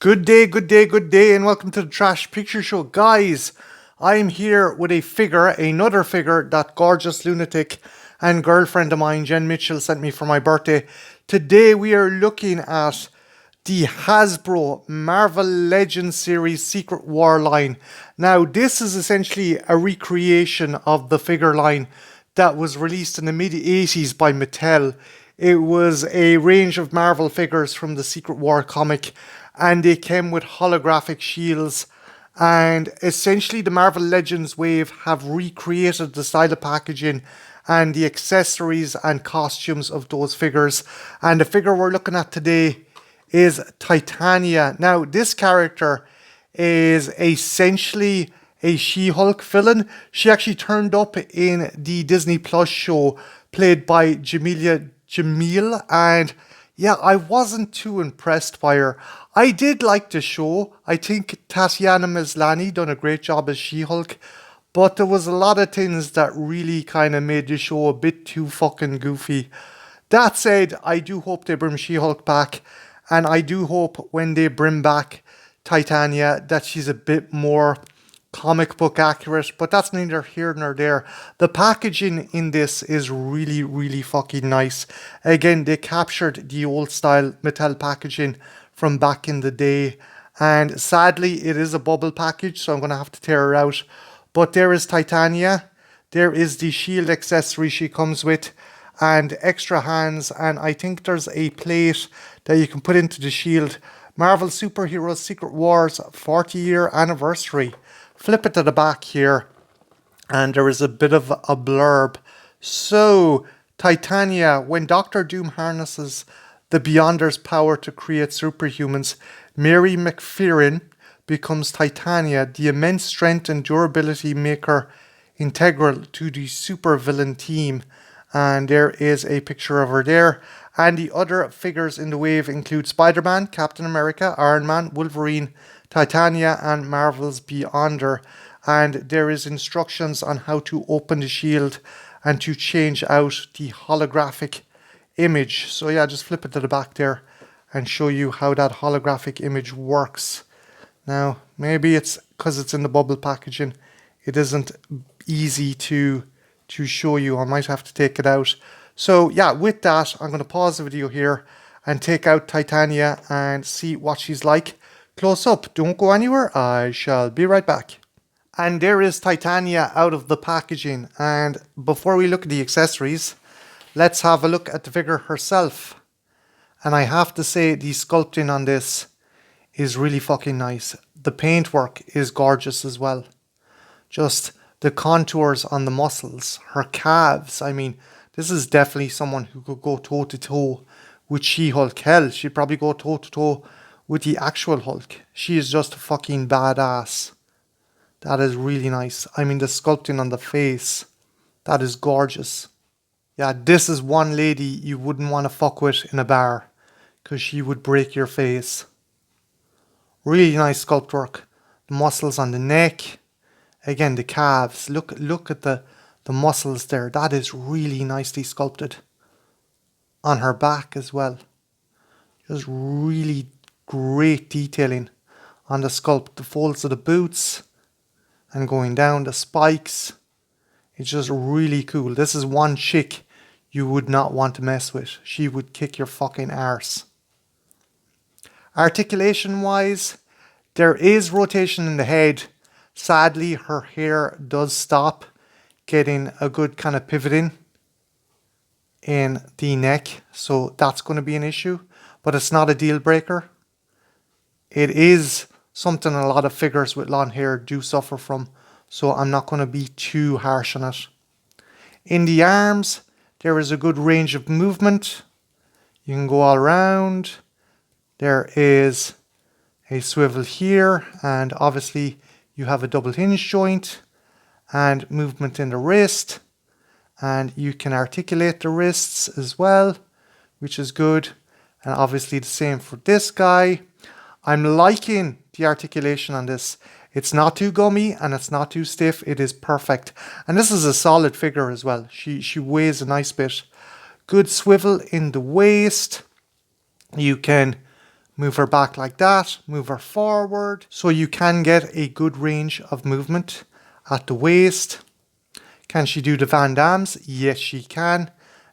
Good day, good day, good day, and welcome to the Trash Picture Show. Guys, I'm here with another figure that gorgeous lunatic and girlfriend of mine, Jen Mitchell, sent me for my birthday. Today we are looking at the Hasbro Marvel Legends series Secret War line. Now, this is essentially a recreation of the figure line that was released in the mid-80s by Mattel. It was a range of Marvel figures from the Secret War comic, and they came with holographic shields. And essentially, the Marvel Legends wave have recreated the style of packaging and the accessories and costumes of those figures. And the figure we're looking at today is Titania. Now, this character is essentially a She-Hulk villain. She actually turned up in the Disney Plus show played by Jamil, and yeah, I wasn't too impressed by her. I did like the show. I think Tatiana Maslany done a great job as She-Hulk, but there was a lot of things that really kind of made the show a bit too fucking goofy. That said, I do hope they bring She-Hulk back, and I do hope when they bring back Titania that she's a bit more comic book accurate, but that's neither here nor there. The packaging in this is really, really fucking nice. Again, they captured the old style Mattel packaging from back in the day, and sadly it is a bubble package, so I'm going to have to tear her out. But there is Titania, there is the shield accessory she comes with, and extra hands, and I think there's a plate that you can put into the shield. Marvel Superheroes Secret Wars 40-year anniversary. Flip it to the back here, and there is a bit of a blurb. So, Titania, when Doctor Doom harnesses the Beyonder's power to create superhumans, Mary McFerrin becomes Titania, the immense strength and durability make her integral to the supervillain team. And there is a picture of her there. And the other figures in the wave include Spider-Man, Captain America, Iron Man, Wolverine, Titania, and Marvel's Beyonder. And there is instructions on how to open the shield and to change out the holographic image. So yeah, just flip it to the back there and show you how that holographic image works. Now, maybe it's because it's in the bubble packaging, it isn't easy to show you. I might have to take it out. So yeah, with that, I'm going to pause the video here and take out Titania and see what she's like close up. Don't go anywhere. I shall be right back. And there is Titania out of the packaging. And before we look at the accessories, let's have a look at the figure herself. And I have to say, the sculpting on this is really fucking nice. The paintwork is gorgeous as well. Just the contours on the muscles, her calves. I mean, this is definitely someone who could go toe to toe with She-Hulk. Hell, she'd probably go toe to toe with the actual Hulk. She is just fucking badass. That is really nice. I mean, the sculpting on the face, that is gorgeous. Yeah, this is one lady you wouldn't want to fuck with in a bar, because she would break your face. Really nice sculpt work. The muscles on the neck. Again, the calves. Look at the muscles there. That is really nicely sculpted. On her back as well. Just really great detailing on the sculpt. The folds of the boots and going down the spikes. It's just really cool. This is one chick you would not want to mess with. She would kick your fucking arse. Articulation wise, there is rotation in the head. Sadly, her hair does stop getting a good kind of pivoting in the neck. So that's going to be an issue. But it's not a deal breaker. It is something a lot of figures with long hair do suffer from. So I'm not going to be too harsh on it. In the arms, there is a good range of movement. You can go all around. There is a swivel here, and obviously you have a double hinge joint and movement in the wrist, and you can articulate the wrists as well, which is good. And obviously the same for this guy. I'm liking the articulation on this. It's not too gummy and it's not too stiff. It is perfect. And this is a solid figure as well. She weighs a nice bit. Good swivel in the waist. You can Move her back like that, move her forward. So you can get a good range of movement at the waist. Can she do the Van Dams? Yes, she can.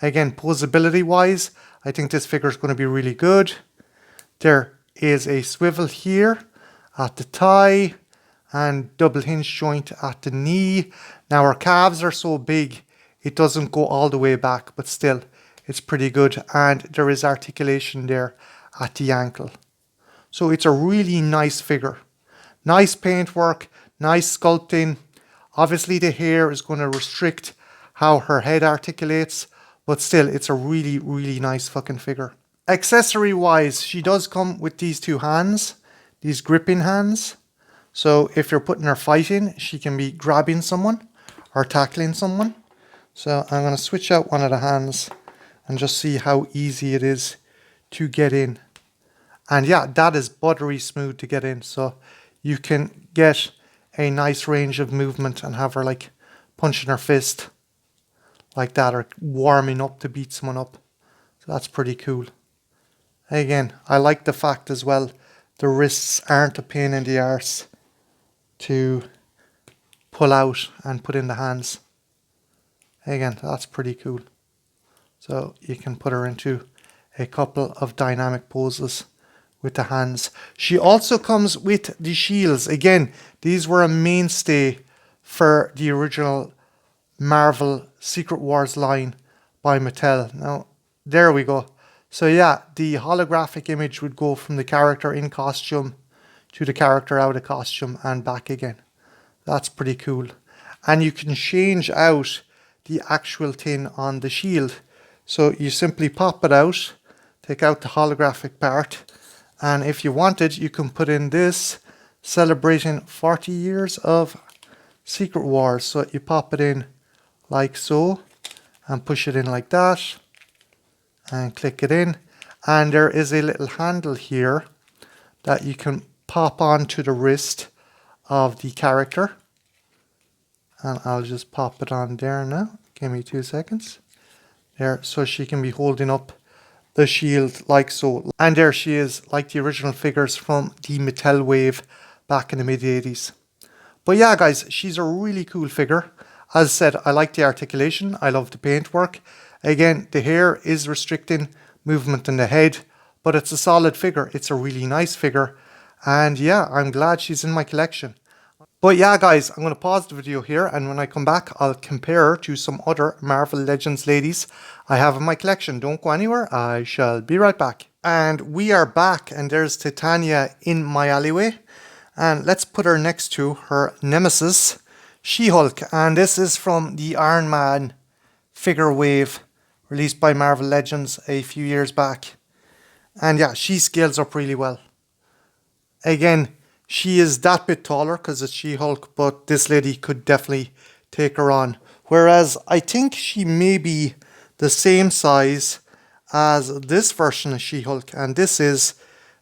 Again, posability wise, I think this figure is going to be really good. There is a swivel here at the thigh and double hinge joint at the knee. Now her calves are so big, it doesn't go all the way back, but still, it's pretty good. And there is articulation there at the ankle. So it's a really nice figure. Nice paintwork, nice sculpting. Obviously the hair is going to restrict how her head articulates, but still it's a really, really nice fucking figure. Accessory wise, she does come with these two hands, these gripping hands. So if you're putting her fighting, she can be grabbing someone or tackling someone. So I'm going to switch out one of the hands and just see how easy it is to get in. And yeah, that is buttery smooth to get in. So you can get a nice range of movement and have her like punching her fist like that or warming up to beat someone up. So that's pretty cool. Again, I like the fact as well, the wrists aren't a pain in the arse to pull out and put in the hands. Again, that's pretty cool. So you can put her into a couple of dynamic poses with the hands. She also comes with the shields. Again, these were a mainstay for the original Marvel Secret Wars line by Mattel. Now, there we go. So yeah, the holographic image would go from the character in costume to the character out of costume and back again. That's pretty cool. And you can change out the actual tin on the shield. So you simply pop it out, take out the holographic part, and if you wanted, you can put in this celebrating 40 years of Secret Wars. So you pop it in like so and push it in like that and click it in. And there is a little handle here that you can pop onto the wrist of the character. And I'll just pop it on there now. Give me 2 seconds. There, so she can be holding up the shield like so. And there she is, like the original figures from the Mattel wave back in the mid-80s. But yeah, guys, she's a really cool figure. As I said, I like the articulation. I love the paintwork. Again, the hair is restricting movement in the head, but it's a solid figure. It's a really nice figure. And yeah, I'm glad she's in my collection. But yeah, guys, I'm going to pause the video here, and when I come back, I'll compare her to some other Marvel Legends ladies I have in my collection. Don't go anywhere. I shall be right back. And we are back, and there's Titania in my alleyway. And let's put her next to her nemesis, She-Hulk. And this is from the Iron Man figure wave released by Marvel Legends a few years back. And yeah, she scales up really well. Again, she is that bit taller because it's She-Hulk, but this lady could definitely take her on. Whereas I think she may be the same size as this version of She-Hulk, and this is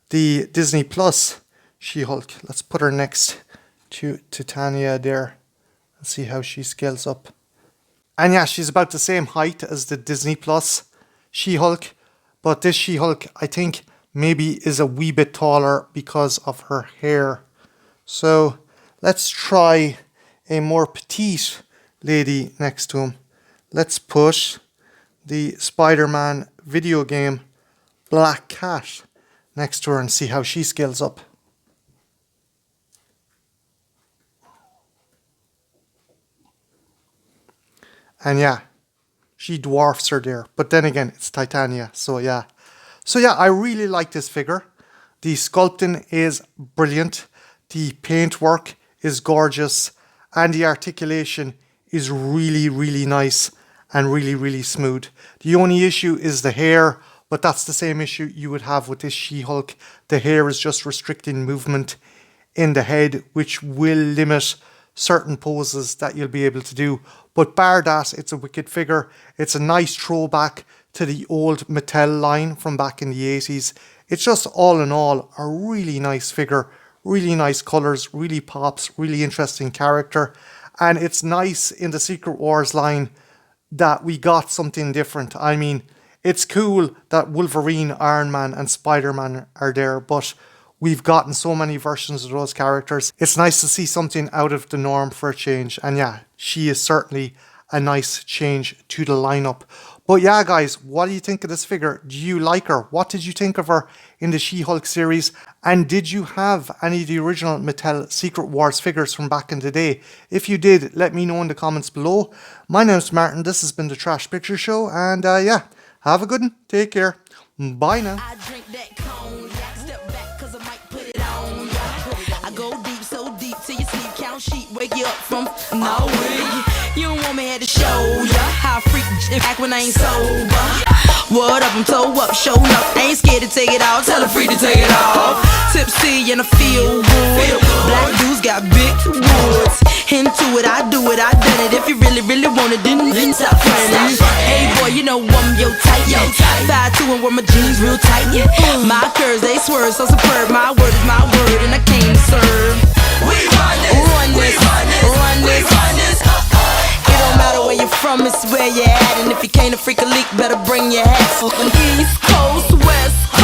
the Disney Plus She-Hulk. Let's put her next to Titania there and see how she scales up. And yeah, she's about the same height as the Disney Plus She-Hulk, but this She-Hulk, I think, maybe is a wee bit taller because of her hair. So let's try a more petite lady next to him. Let's put the Spider-Man video game Black Cat next to her and see how she scales up. And yeah, she dwarfs her there. But then again, it's Titania, so yeah. So yeah, I really like this figure. The sculpting is brilliant. The paintwork is gorgeous. And the articulation is really, really nice and really, really smooth. The only issue is the hair, but that's the same issue you would have with this She-Hulk. The hair is just restricting movement in the head, which will limit certain poses that you'll be able to do. But bar that, it's a wicked figure. It's a nice throwback to the old Mattel line from back in the 80s. It's just all in all a really nice figure, really nice colours, really pops, really interesting character. And it's nice in the Secret Wars line that we got something different. I mean, It's cool that Wolverine, Iron Man, and Spider-Man are there, but we've gotten so many versions of those characters. It's nice to see something out of the norm for a change. And yeah, she is certainly a nice change to the lineup. But yeah, guys, what do you think of this figure? Do you like her? What did you think of her in the She-Hulk series? And did you have any of the original Mattel Secret Wars figures from back in the day? If you did, let me know in the comments below. My name's Martin. This has been the Trash Picture Show. And yeah, have a good one. Take care. Bye now. I drink that cognac, step back 'cause I might put it on ya. I go deep, so deep till you sleep, count sheep, wake you up from no way. You don't want me here to show ya how I freak act when I ain't sober. What up, I'm toe up, show up, ain't scared to take it off, tell her free to take it off. Tipsy and I feel good, black dudes got big woods. Into it, I do it, I done it. If you really, really want it, then stop running. Hey boy, you know I'm your type. 5'2" and wear my jeans real tight. My curves, they swerve so superb. My word is my word, and I came to serve. We run this, run this. It don't matter where you're from, it's where you're at. And if you can't a freak a leak, better bring your hat. East Coast, West Coast.